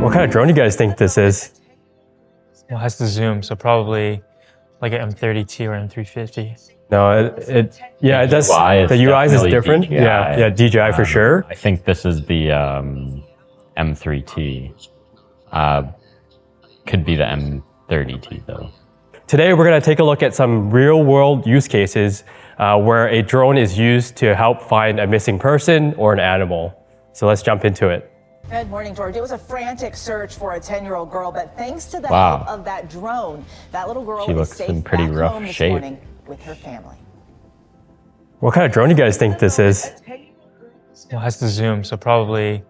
What kind of drone do you guys think this is? Well, it has the zoom, so probably like an M30T or M350. No, it does. The UI is different. Yeah, DJI for sure. I think this is the M3T. Could be the M30T though. Today we're going to take a look at some real-world use cases where a drone is used to help find a missing person or an animal. So let's jump into it. Good morning, George. It was a frantic search for a 10-year-old girl, but thanks to the help of that drone, that little girl is safe back home this morning with her family. What kind of drone do you guys think this is? Well, it has the zoom, so probably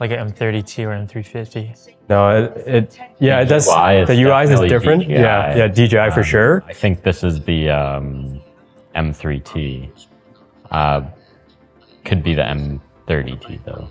like an M30T or M350. No, it does. The UI is different. Yeah, DJI for sure. I think this is the M3T. Could be the M30T though.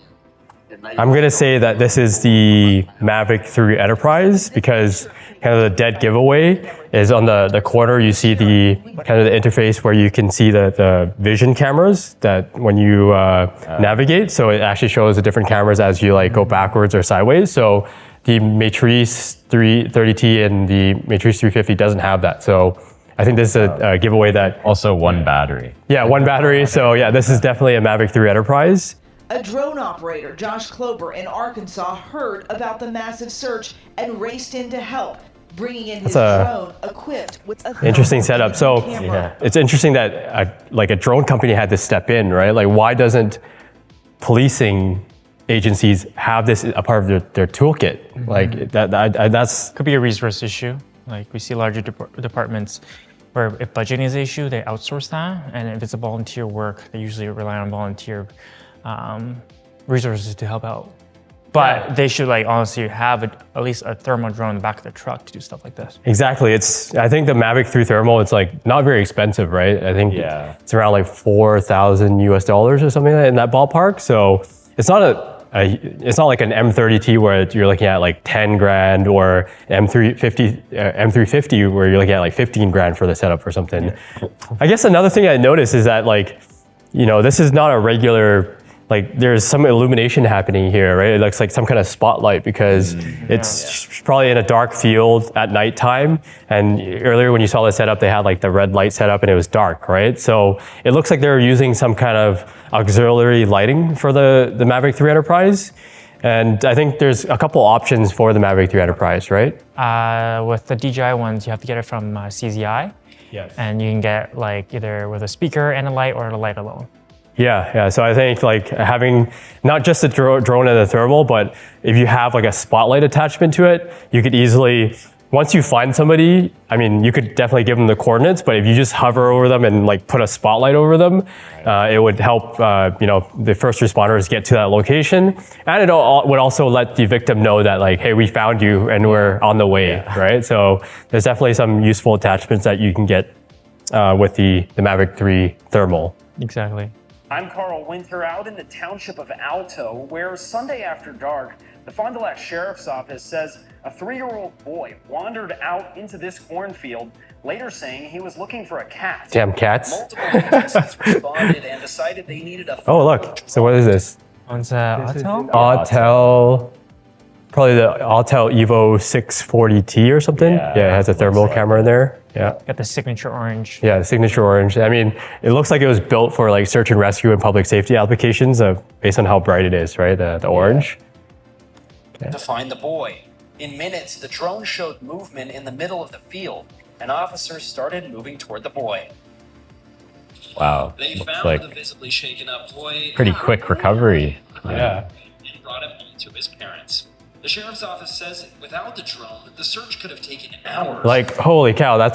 I'm going to say that this is the Mavic 3 Enterprise because kind of the dead giveaway is on the corner. You see the kind of the interface where you can see the vision cameras that when you navigate. So it actually shows the different cameras as you like go backwards or sideways. So the Matrice 330T and the Matrice 350 doesn't have that. So I think this is a giveaway that... Also one battery. Yeah, one battery. So yeah, this is definitely a Mavic 3 Enterprise. A drone operator, Josh Klober in Arkansas, heard about the massive search and raced in to help, bringing in his drone equipped with a interesting setup. So it's interesting that a drone company had to step in, right? Like, why doesn't policing agencies have this a part of their toolkit? Like that's could be a resource issue. Like we see larger departments where if budgeting is an issue, they outsource that, and if it's a volunteer work, they usually rely on volunteer resources to help out. But they should honestly have at least a thermal drone in the back of the truck to do stuff like this. Exactly. I think the Mavic 3 Thermal, it's not very expensive, right? I think it's around $4,000 US or something in that ballpark. So it's not it's not like an M30T where you're looking at like 10 grand or M350 where you're looking at like 15 grand for the setup or something. Yeah. I guess another thing I noticed is that this is not a regular, there's some illumination happening here, right? It looks like some kind of spotlight because it's probably in a dark field at nighttime. And earlier when you saw the setup, they had the red light setup and it was dark, right? So it looks like they're using some kind of auxiliary lighting for the Mavic 3 Enterprise. And I think there's a couple options for the Mavic 3 Enterprise, right? With the DJI ones, you have to get it from CZI. Yes. And you can get either with a speaker and a light or a light alone. Yeah. So I think having not just the drone and the thermal, but if you have a spotlight attachment to it, you could easily, once you find somebody, you could definitely give them the coordinates, but if you just hover over them and put a spotlight over them, it would help the first responders get to that location. And it would also let the victim know that hey, we found you and we're on the way, right? So there's definitely some useful attachments that you can get with the Mavic 3 Thermal. Exactly. I'm Carl Winter out in the township of Alto, where Sunday after dark, the Fond du Lac Sheriff's Office says a 3-year-old boy wandered out into this cornfield, later saying he was looking for a cat. Damn cats. Multiple agencies responded and decided they needed a... Oh, look. So what is this? One's Autel? Autel. Probably the Autel Evo 640T or something. Yeah, it has a thermal camera in there. Yeah. Got the signature orange. Yeah, the signature orange. It looks like it was built for search and rescue and public safety applications based on how bright it is, right? The orange. To find the boy. In minutes, the drone showed movement in the middle of the field, and officers started moving toward the boy. Wow. They found the visibly shaken up boy. Pretty quick recovery. Yeah. And brought him home to his parents. The sheriff's office says without the drone, the search could have taken hours. Holy cow, that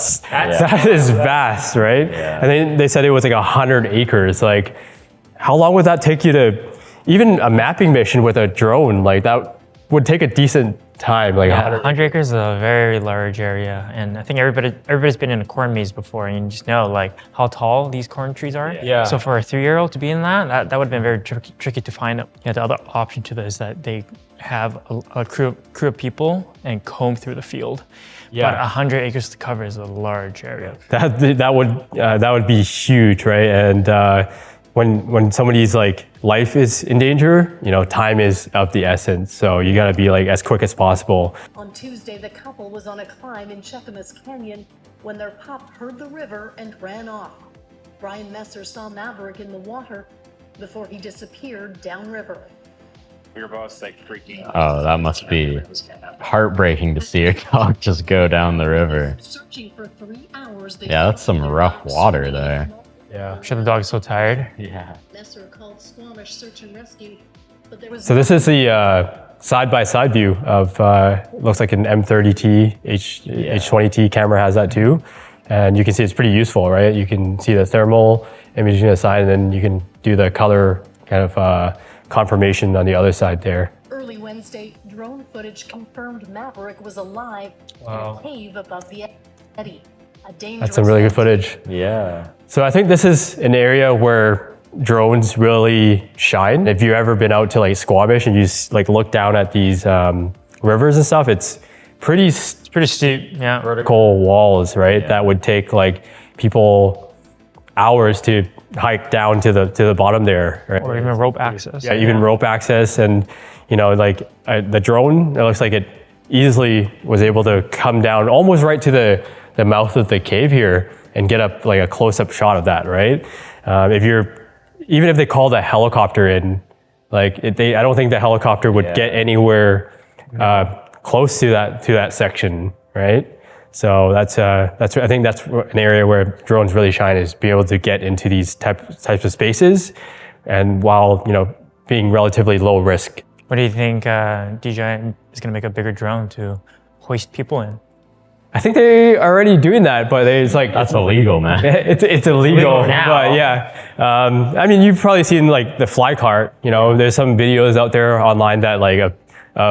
is vast, right? Yeah. And then they said it was 100 acres. How long would that take you to, even a mapping mission with a drone, that would take a decent time. 100 acres is a very large area. And I think everybody's been in a corn maze before, and you just know how tall these corn trees are. Yeah. So for a 3-year-old to be in that would have been very tricky to find them. The other option to this is that they have a crew of people and comb through the field. Yeah. But 100 acres to cover is a large area. That would be huge, right? And when somebody's like life is in danger, you know, time is of the essence. So you got to be like as quick as possible. On Tuesday, the couple was on a climb in Cheakamus Canyon when their pup heard the river and ran off. Brian Messer saw Maverick in the water before he disappeared downriver. We were both like freaking out. Oh, that must be heartbreaking to see your dog just go down the river. Searching for 3 hours. Yeah, that's some rough water there. Yeah. I'm sure the dog's so tired. Yeah. Messer called Squamish Search and Rescue, but there was So this is the side-by-side view of, looks like an M30T, H20T camera has that too. And you can see it's pretty useful, right? You can see the thermal imaging on the side, and then you can do the color kind of confirmation on the other side there. early Wednesday. Drone footage confirmed Maverick was alive in a cave above the eddy. A dangerous That's some really good footage. Yeah. So I think this is an area where drones really shine. If you've ever been out to like Squamish and you like look down at these rivers and stuff, it's pretty Pretty steep, yeah. vertical walls, right? That would take like people hours to hike down to the bottom there, right? Or even rope access. Yeah, even rope access, and you know, like the drone, it looks like it easily was able to come down almost right to the mouth of the cave here and get up like a close-up shot of that, right? Even if they called a helicopter in, like I don't think the helicopter would get anywhere close to that section, right? So that's I think that's an area where drones really shine, is being able to get into these types of spaces, and while being relatively low risk. What do you think DJI is going to make a bigger drone to hoist people in? I think they are already doing that, but it's like That's illegal, man. it's illegal now. but yeah. I mean, you've probably seen like the fly cart. There's some videos out there online that like I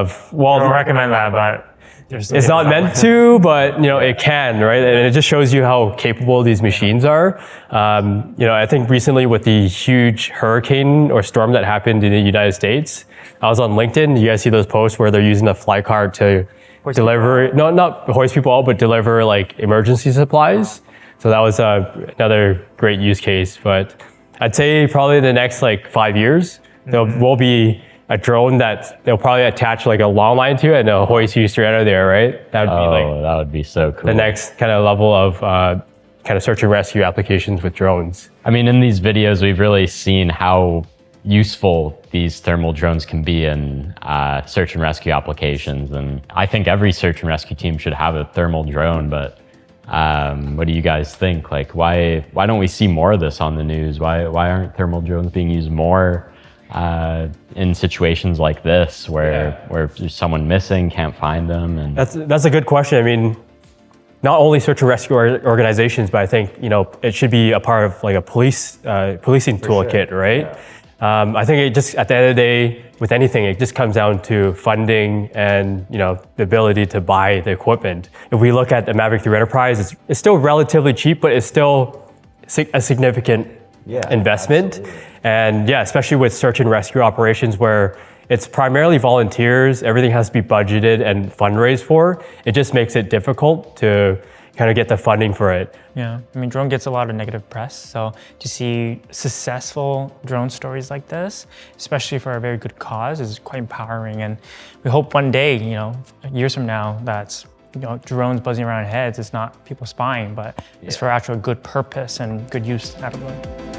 don't recommend that, but it's not meant to, but it can, right? And it just shows you how capable these machines are. I think recently with the huge hurricane or storm that happened in the United States, I was on LinkedIn. You guys see those posts where they're using a fly cart to deliver, not hoist people out, but deliver like emergency supplies. So that was another great use case. But I'd say probably in the next like 5 years, there will be a drone that they'll probably attach like a long line to it and they'll hoist you straight out of there, right? That would be like that would be so cool. the next kind of level of kind of search and rescue applications with drones. I mean, in these videos, we've really seen how useful these thermal drones can be in search and rescue applications. And I think every search and rescue team should have a thermal drone, but what do you guys think? Like, why don't we see more of this on the news? Why aren't thermal drones being used more in situations like this where there's someone missing, can't find them? And That's a good question. I mean, not only search and rescue organizations, but I think it should be a part of like a policing toolkit, right? Yeah. I think it just, at the end of the day, with anything, it just comes down to funding and the ability to buy the equipment. If we look at the Mavic 3 Enterprise, it's still relatively cheap, but it's still a significant investment. Absolutely. And especially with search and rescue operations where it's primarily volunteers, everything has to be budgeted and fundraised for. It just makes it difficult to kind of get the funding for it. Yeah, I mean, drone gets a lot of negative press. So to see successful drone stories like this, especially for a very good cause, is quite empowering. And we hope one day, years from now, that's drones buzzing around heads. It's not people spying, but it's for actual good purpose and good use out of them.